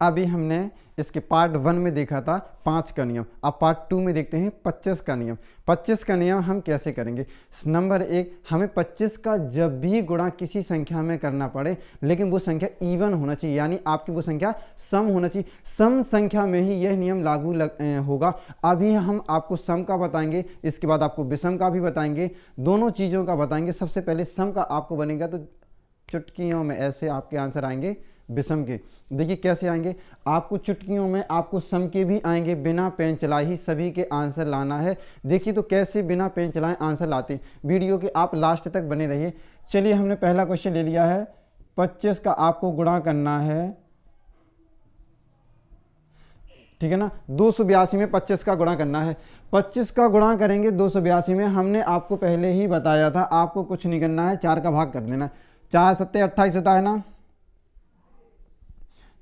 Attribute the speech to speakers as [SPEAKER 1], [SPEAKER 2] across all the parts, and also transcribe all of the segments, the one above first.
[SPEAKER 1] अभी हमने इसके पार्ट 1 में देखा था 5 का नियम, अब पार्ट 2 में देखते हैं 25 का नियम। 25 का नियम हम कैसे करेंगे? नंबर 1, हमें 25 का जब भी गुणा किसी संख्या में करना पड़े, लेकिन वो संख्या इवन होना चाहिए, यानी आपकी वो संख्या सम होना चाहिए। सम संख्या में ही यह नियम लागू होगा। अभी हम आपको सम का बताएंगे, इसके बाद आपको विषम का भी बताएंगे, दोनों चीज़ों का बताएंगे। सबसे पहले सम का आपको बनेगा तो चुटकियों में ऐसे आपके आंसर आएंगे विषम के। देखिए कैसे आएंगे, आपको चुटकियों में आपको सम के भी आएंगे, बिना पेन चलाए ही सभी के आंसर लाना है। देखिए तो कैसे बिना पेन चलाए आंसर लाते हैं, वीडियो के आप लास्ट तक बने रहिए। चलिए हमने पहला क्वेश्चन ले लिया है, 25 का आपको गुणा करना है, ठीक है ना। 282 में 25 का गुणा करना है। 25 का गुणा करेंगे 282 में, हमने आपको पहले ही बताया था, आपको कुछ नहीं करना है, 4 का भाग कर देना। 4 सत्ते 28 होता है ना,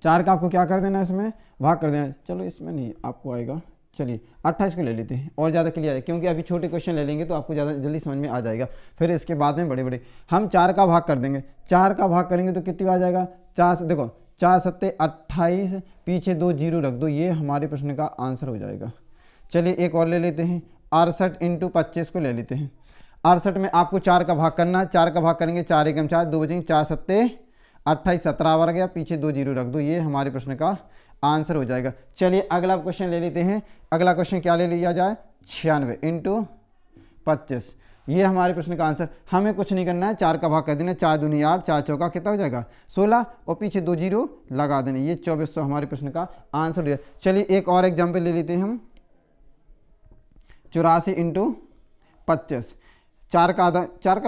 [SPEAKER 1] 4 का आपको क्या कर देना है, इसमें भाग कर देना। चलो इसमें नहीं आपको आएगा, चलिए 28 को ले लेते हैं और ज़्यादा क्लियर है, क्योंकि अभी छोटे क्वेश्चन ले लेंगे तो आपको ज़्यादा जल्दी समझ में आ जाएगा, फिर इसके बाद में बड़े बड़े। हम 4 का भाग कर देंगे, 4 का भाग करेंगे तो कितनी आ जाएगा, 4 से देखो 4 सत्ते 28, पीछे 2 जीरो रख दो, ये हमारे प्रश्न का आंसर हो जाएगा। चलिए एक और ले लेते हैं, 68 × 25 को ले लेते हैं। 68 में आपको 4 का भाग करना है, 4 का भाग करेंगे 4 एकम 4, 2 बचेंगे, 4 सत्ते 28, 17 बार गया, पीछे 2 जीरो रख दो, ये हमारे प्रश्न का आंसर हो जाएगा। चलिए अगला क्वेश्चन ले लेते हैं। अगला क्वेश्चन क्या ले लिया जाए, 96 × 25, ये हमारे प्रश्न का आंसर। हमें कुछ नहीं करना है, 4 का भाग कर देना, 4 दूनी 8, 4 चौका कितना हो जाएगा 16, और पीछे 2 जीरो लगा देने, ये 2400 हमारे प्रश्न का आंसर हो जाएगा। चलिए एक और एग्जाम्पल ले लेते हैं हम, 84 × 25, 4 का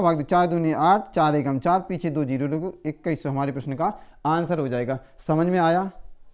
[SPEAKER 1] भाग दो, 4 दूनी 8, 4 एकम 4, पीछे 2 जीरो लोग, 2100 हमारे प्रश्न का आंसर हो जाएगा। समझ में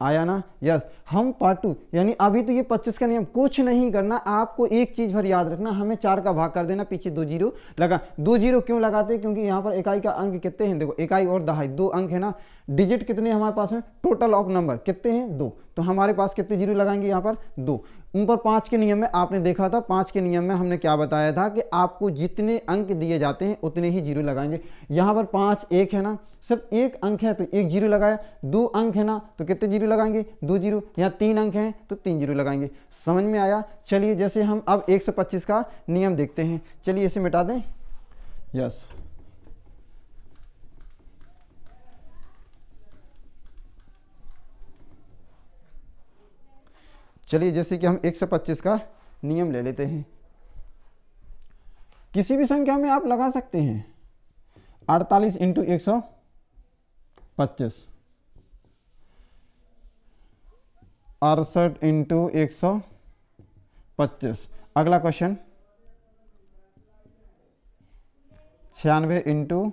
[SPEAKER 1] आया ना? यस। हम पार्ट 2, यानी अभी तो ये 25 का नियम, कुछ नहीं करना, आपको एक चीज भर याद रखना, हमें 4 का भाग कर देना, पीछे 2 जीरो लगा। 2 जीरो क्यों लगाते हैं, क्योंकि यहाँ पर इकाई का अंक कितने हैं, देखो इकाई और दहाई 2 अंक है ना, डिजिट कितने हमारे पास में, टोटल ऑफ नंबर कितने हैं 2, तो हमारे पास कितने जीरो लगाएंगे यहाँ पर 2। ऊपर 5 के नियम में आपने देखा था, 5 के नियम में हमने क्या बताया था कि आपको जितने अंक दिए जाते हैं उतने ही जीरो लगाएंगे। यहाँ पर 5 1 है ना, सिर्फ एक अंक है तो 1 जीरो लगाया, 2 अंक है ना तो कितने जीरो लगाएंगे 2 जीरो, यहाँ 3 अंक हैं तो 3 जीरो लगाएंगे। समझ में आया? चलिए जैसे हम अब 125 का नियम देखते हैं, चलिए इसे मिटा दें। यस, चलिए जैसे कि हम 125 का नियम ले लेते हैं, किसी भी संख्या में आप लगा सकते हैं। 48 × 125, 68 × 125। अगला क्वेश्चन 96 ×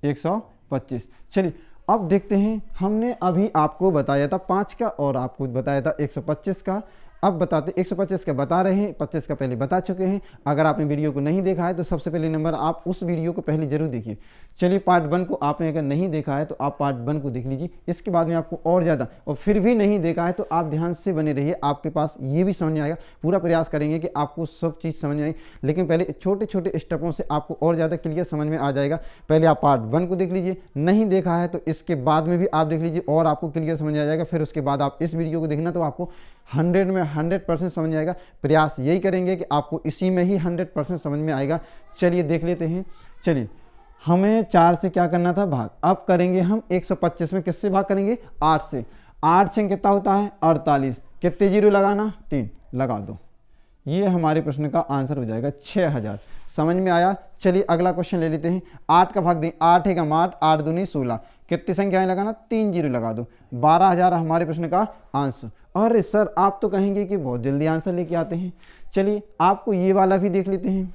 [SPEAKER 1] 125। चलिए अब देखते हैं, हमने अभी आपको बताया था 5 का और आपको बताया था 125 का। अब बताते 125 का बता रहे हैं, 25 का पहले बता चुके हैं। अगर आपने वीडियो को नहीं देखा है तो सबसे पहले नंबर आप उस वीडियो को पहले जरूर देखिए। चलिए पार्ट 1 को आपने अगर नहीं देखा है तो आप पार्ट 1 को देख लीजिए, इसके बाद में आपको और ज़्यादा, और फिर भी नहीं देखा है तो आप ध्यान से बने रहिए, आपके पास ये भी समझ में आएगा। पूरा प्रयास करेंगे कि आपको सब चीज़ समझ में आए, लेकिन पहले छोटे छोटे स्टेपों से आपको और ज़्यादा क्लियर समझ में आ जाएगा। पहले आप पार्ट 1 को देख लीजिए, नहीं देखा है तो इसके बाद में भी आप देख लीजिए और आपको क्लियर समझ आ जाएगा। फिर उसके बाद आप इस वीडियो को देखना तो आपको 100 में 100% समझ में आएगा। प्रयास यही करेंगे कि आपको इसी में ही 100% समझ में आएगा। चलिए देख लेते हैं। चलिए हमें 4 से क्या करना था, भाग। अब करेंगे हम 125 में किससे भाग करेंगे, 8 से। 8 से कितना होता है 48, कितने जीरो लगाना 3 लगा दो, ये हमारे प्रश्न का आंसर हो जाएगा 6000। समझ में आया? चलिए अगला क्वेश्चन ले लेते हैं। 8 का भाग दें, 8 एकम 8, 8 दूनी 16, कितनी संख्याएं लगाना 3 जीरो लगा दो, 12000 हमारे प्रश्न का आंसर। अरे सर आप तो कहेंगे कि बहुत जल्दी आंसर लेके आते हैं। चलिए आपको ये वाला भी देख लेते हैं।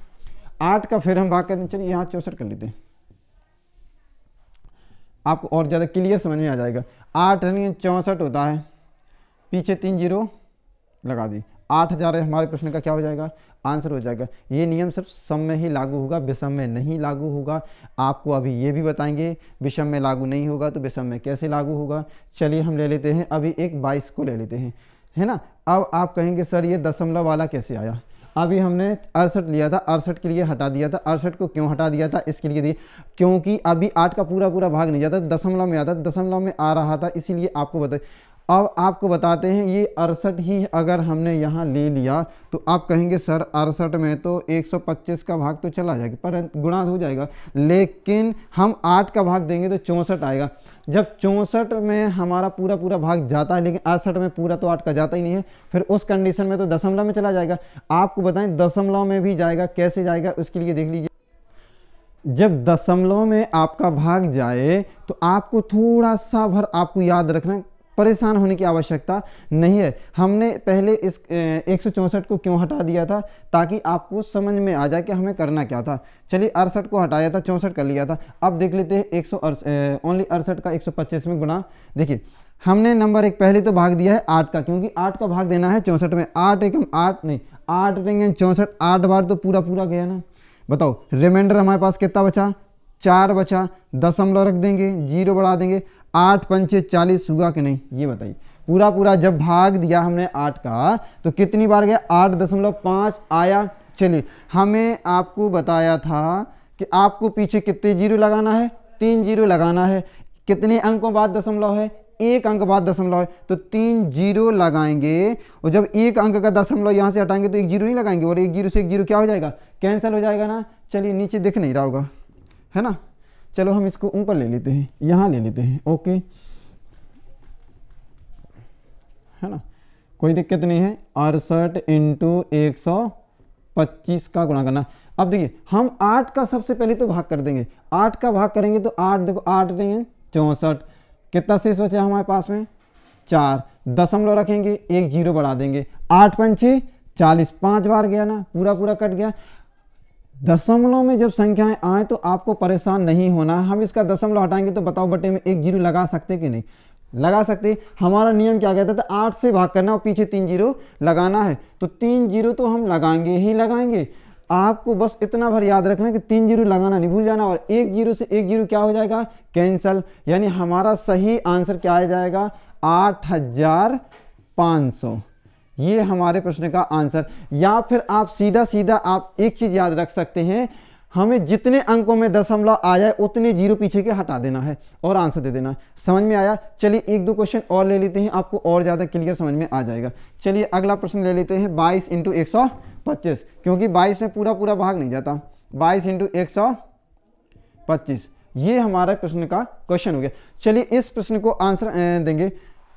[SPEAKER 1] 8 का फिर हम भाग करते हैं, चलिए यहाँ 64 कर लेते हैं, आपको और ज़्यादा क्लियर समझ में आ जाएगा। 8 यानी 64 होता है, पीछे 3 जीरो लगा दी, 8000 हमारे प्रश्न का क्या हो जाएगा, आंसर हो जाएगा। ये नियम सिर्फ सम में ही लागू होगा, विषम में नहीं लागू होगा। आपको अभी ये भी बताएंगे विषम में लागू नहीं होगा तो विषम में कैसे लागू होगा। चलिए हम ले लेते हैं अभी एक 22 को ले लेते हैं, है ना। अब आप कहेंगे सर ये दशमलव वाला कैसे आया। अभी हमने 68 लिया था, 68 के लिए हटा दिया था। 68 को क्यों हटा दिया था, इसके लिए दिए क्योंकि अभी 8 का पूरा पूरा भाग नहीं जाता, दशमलव में आता, दशमलव में आ रहा था, इसीलिए आपको बताए। अब आपको बताते हैं ये 68 ही अगर हमने यहाँ ले लिया तो आप कहेंगे सर 68 में तो 125 का भाग तो चला जाएगा, पर गुणा हो जाएगा, लेकिन हम 8 का भाग देंगे तो 64 आएगा। जब 64 में हमारा पूरा पूरा भाग जाता है, लेकिन 68 में पूरा तो 8 का जाता ही नहीं है, फिर उस कंडीशन में तो दशमलव में चला जाएगा। आपको बताएं दशमलव में भी जाएगा, कैसे जाएगा उसके लिए देख लीजिए। जब दशमलव में आपका भाग जाए तो आपको थोड़ा सा भर आपको याद रखना, परेशान होने की आवश्यकता नहीं है। हमने पहले इस 164 को क्यों हटा दिया था, ताकि आपको समझ में आ जाए कि हमें करना क्या था। चलिए 68 को हटाया था, 64 कर लिया था। अब देख लेते हैं ओनली 68 का 125 में गुणा। देखिए हमने नंबर 1 पहले तो भाग दिया है 8 का, क्योंकि 8 का भाग देना है 64 में। 8 एकम 8 नहीं, 8 देंगे 64, 8 बार तो पूरा पूरा गया ना। बताओ रिमाइंडर हमारे पास कितना बचा, 4 बचा, दशमलव रख देंगे, 0 बढ़ा देंगे, 8 पंचे 40 हुआ कि नहीं, ये बताइए। पूरा पूरा जब भाग दिया हमने 8 का तो कितनी बार गया, 8.5 आया। चलिए हमें आपको बताया था कि आपको पीछे कितने जीरो लगाना है, 3 जीरो लगाना है। कितने अंकों बाद दशमलव है, 1 अंक बाद दशमलव है, तो 3 जीरो लगाएंगे। और जब 1 अंक का दशमलव यहाँ से हटाएंगे तो 1 जीरो नहीं लगाएंगे, और 1 जीरो से 1 जीरो क्या हो जाएगा, कैंसिल हो जाएगा ना। चलिए नीचे दिख नहीं रहा होगा, है ना। चलो हम इसको ऊपर ले लेते हैं, यहाँ ले लेते हैं, ओके, है ना, कोई दिक्कत नहीं है। 68 × 125 का गुणा करना। अब देखिए हम 8 का सबसे पहले तो भाग कर देंगे, 8 का भाग करेंगे तो 8 देखो 8 देंगे 64, कितना शेष बचा हमारे पास में, 4, दशमलव रखेंगे, 1 जीरो बढ़ा देंगे, 8 पंचे 40, 5 बार गया ना, पूरा पूरा कट गया। दशमलव में जब संख्याएं आए तो आपको परेशान नहीं होना। हम इसका दशमलव हटाएंगे तो बताओ बटे में 1 जीरो लगा सकते कि नहीं लगा सकते। हमारा नियम क्या कहता था, 8 से भाग करना और पीछे 3 जीरो लगाना है, तो 3 जीरो तो हम लगाएंगे ही लगाएंगे। आपको बस इतना भर याद रखना कि 3 जीरो लगाना नहीं भूल जाना, और 1 जीरो से 1 जीरो क्या हो जाएगा, कैंसल। यानी हमारा सही आंसर क्या आ जाएगा, 8500। ये हमारे प्रश्न का आंसर। या फिर आप सीधा सीधा आप एक चीज याद रख सकते हैं, हमें जितने अंकों में दशमलव आ जाए उतने जीरो पीछे के हटा देना है और आंसर दे देना है। समझ में आया। चलिए 1-2 क्वेश्चन और ले लेते हैं, आपको और ज़्यादा क्लियर समझ में आ जाएगा। चलिए अगला प्रश्न ले लेते हैं 22 × 125, क्योंकि 22 में पूरा पूरा भाग नहीं जाता। 22 × 125 ये हमारा प्रश्न का क्वेश्चन हो गया। चलिए इस प्रश्न को आंसर देंगे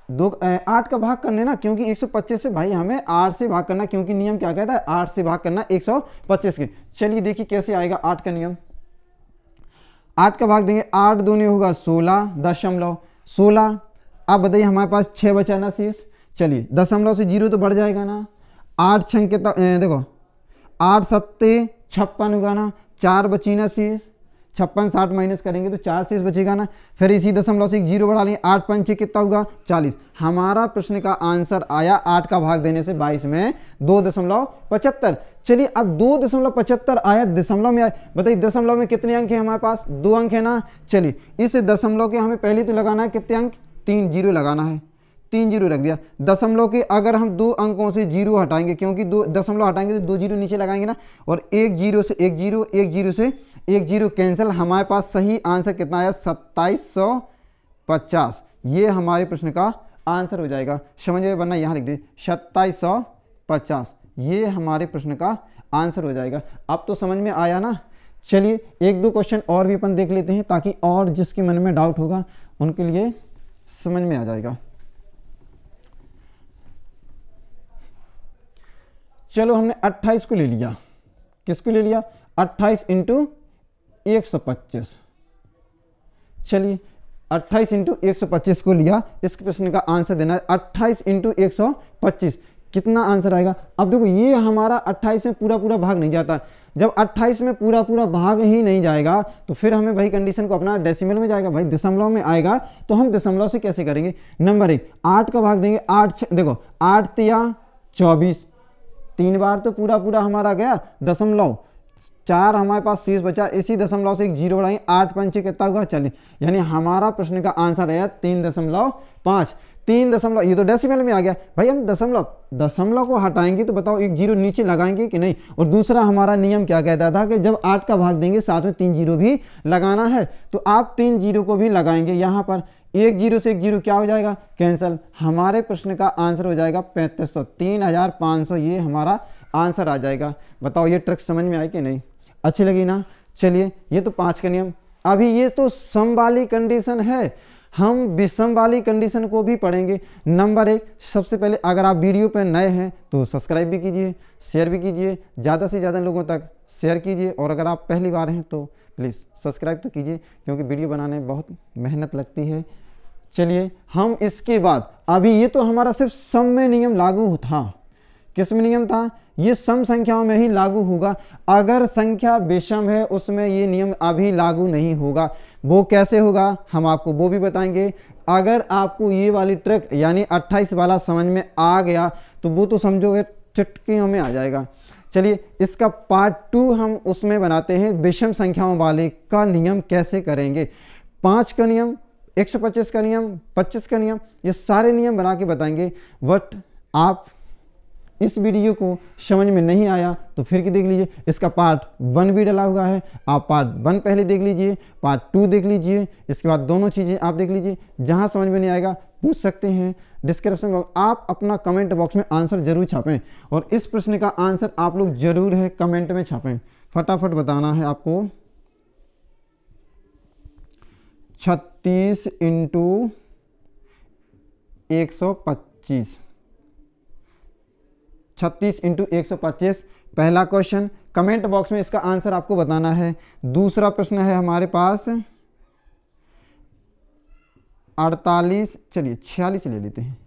[SPEAKER 1] 8 का भाग करने ना, क्योंकि 125 से भाई हमें 8 से भाग करना, क्योंकि नियम क्या कहता है, 8 से भाग करना 125 के। चलिए देखिए कैसे आएगा 8 का नियम। 8 का भाग देंगे, 8 दूनी होगा 16.16। अब बताइए हमारे पास 6 बचा ना शेष। चलिए दशमलव से 0 तो बढ़ जाएगा ना। 8 छंग के देखो 8 सत्ते 56 होगा ना, 4 बची ना शेष। 56 60 माइनस करेंगे तो 4 शेष बचेगा ना। फिर इसी दशमलव से 1 जीरो बढ़ा लेंगे, 8 पंचे कितना होगा 40। हमारा प्रश्न का आंसर आया 8 का भाग देने से 22 में 2.75। चलिए अब 2.75 आया, दशमलव में आया। बताइए दशमलव में कितने अंक है हमारे पास, 2 अंक है ना। चलिए इस दशमलव के हमें पहले तो लगाना है कितने अंक, 3 जीरो लगाना है, 3 जीरो रख दिया। दशमलव के अगर हम 2 अंकों से 0 हटाएंगे, क्योंकि 2 दशमलव हटाएंगे तो 2 जीरो नीचे लगाएंगे ना, और 1 जीरो से 1 जीरो, 1 जीरो से 1 जीरो कैंसिल। हमारे पास सही आंसर कितना आया, 2750। ये हमारे प्रश्न का आंसर हो जाएगा। समझ में, वरना यहाँ लिख दीजिए 2750। ये हमारे प्रश्न का आंसर हो जाएगा। अब तो समझ में आया ना। चलिए 1-2 क्वेश्चन और भी अपन देख लेते हैं, ताकि और जिसके मन में डाउट होगा उनके लिए समझ में आ जाएगा। चलो हमने 28 को ले लिया। किसको ले लिया, 28 × 125। चलिए 28 × 125 को लिया। इस प्रश्न का आंसर देना है 28 × 125। कितना आंसर आएगा। अब देखो ये हमारा 28 में पूरा पूरा भाग नहीं जाता। जब 28 में पूरा पूरा भाग ही नहीं जाएगा तो फिर हमें भाई कंडीशन को अपना डेसिमल में जाएगा, भाई दशमलव में आएगा तो हम दशमलव से कैसे करेंगे। नंबर 1 8 का भाग देंगे, 8 देखो 8 तिया 24, 3 बार तो पूरा पूरा हमारा गया। दशमलव 4 हमारे पास शेष बचा, इसी दशमलव से 1 जीरो बढ़ाएंगे, 8 पंचे कितना होगा 40। यानी हमारा प्रश्न का आंसर है 3.5। 3 ये तो डेसिमल में आ गया भाई। हम दशमलव को हटाएंगे तो बताओ एक जीरो नीचे लगाएंगे कि नहीं। और दूसरा हमारा नियम क्या कहता था कि जब 8 का भाग देंगे साथ में 3 जीरो भी लगाना है, तो आप 3 जीरो को भी लगाएंगे। यहाँ पर एक जीरो से एक जीरो क्या हो जाएगा, कैंसिल। हमारे प्रश्न का आंसर हो जाएगा 3500, 3500 ये हमारा आंसर आ जाएगा। बताओ ये ट्रिक समझ में आई कि नहीं, अच्छी लगी ना। चलिए ये तो 5 का नियम। अभी ये तो सम वाली कंडीशन है, हम विषम वाली कंडीशन को भी पढ़ेंगे। नंबर 1, सबसे पहले अगर आप वीडियो पर नए हैं तो सब्सक्राइब भी कीजिए, शेयर भी कीजिए, ज़्यादा से ज़्यादा लोगों तक शेयर कीजिए। और अगर आप पहली बार हैं तो प्लीज़ सब्सक्राइब तो कीजिए, क्योंकि वीडियो बनाने में बहुत मेहनत लगती है। चलिए हम इसके बाद, अभी ये तो हमारा सिर्फ सम में नियम लागू था। किस में नियम था, ये सम संख्याओं में ही लागू होगा। अगर संख्या विषम है उसमें ये नियम अभी लागू नहीं होगा। वो कैसे होगा हम आपको वो भी बताएंगे। अगर आपको ये वाली ट्रिक यानी 28 वाला समझ में आ गया तो वो तो समझोगे चुटकियों में आ जाएगा। चलिए इसका पार्ट 2 हम उसमें बनाते हैं, विषम संख्याओं वाले का नियम कैसे करेंगे। 5 का नियम, 125 का नियम, 25 का नियम, ये सारे नियम बना के बताएंगे। बट आप इस वीडियो को समझ में नहीं आया तो फिर देख लीजिए, इसका पार्ट 1 भी डला हुआ है। आप पार्ट 1 पहले देख लीजिए, पार्ट 2 देख लीजिए, इसके बाद दोनों चीज़ें आप देख लीजिए। जहां समझ में नहीं आएगा पूछ सकते हैं डिस्क्रिप्शन बॉक्स। आप अपना कमेंट बॉक्स में आंसर जरूर छापें, और इस प्रश्न का आंसर आप लोग जरूर है कमेंट में छापें। फटाफट बताना है आपको। 36 × 125, 36 × 125 पहला क्वेश्चन। कमेंट बॉक्स में इसका आंसर आपको बताना है। दूसरा प्रश्न है हमारे पास 48, चलिए 46 ले लेते हैं,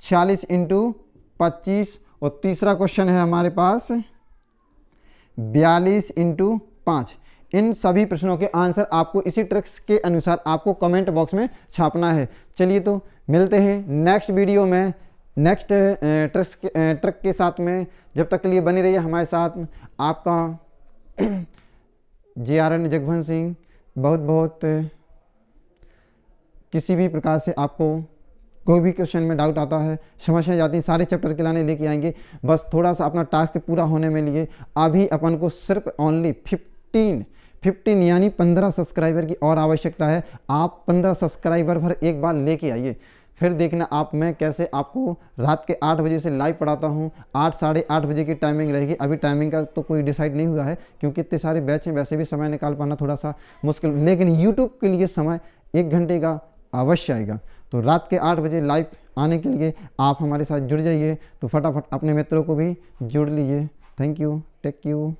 [SPEAKER 1] 46 × 25। और तीसरा क्वेश्चन है हमारे पास 42 × 5। इन सभी प्रश्नों के आंसर आपको इसी ट्रिक्स के अनुसार आपको कमेंट बॉक्स में छापना है। चलिए तो मिलते हैं नेक्स्ट वीडियो में, नेक्स्ट ट्रिक के साथ में। जब तक के लिए बनी रहिए हमारे साथ। आपका JRN जगवंश सिंह। बहुत बहुत किसी भी प्रकार से आपको कोई भी क्वेश्चन में डाउट आता है, समस्या जाती है, सारे चैप्टर के लाने लेके आएंगे। बस थोड़ा सा अपना टास्क पूरा होने में लिए अभी अपन को सिर्फ ओनली 15 यानी 15 सब्सक्राइबर की और आवश्यकता है। आप 15 सब्सक्राइबर पर एक बार लेके आइए, फिर देखना आप मैं कैसे आपको रात के 8 बजे से लाइव पढ़ाता हूँ। 8 साढ़े 8 बजे की टाइमिंग रहेगी। अभी टाइमिंग का तो कोई डिसाइड नहीं हुआ है, क्योंकि इतने सारे बैच हैं, वैसे भी समय निकाल पाना थोड़ा सा मुश्किल। लेकिन यूट्यूब के लिए समय 1 घंटे का अवश्य आएगा। तो रात के 8 बजे लाइव आने के लिए आप हमारे साथ जुड़ जाइए। तो फटाफट अपने मित्रों को भी जोड़ लीजिए। Thank you, take you.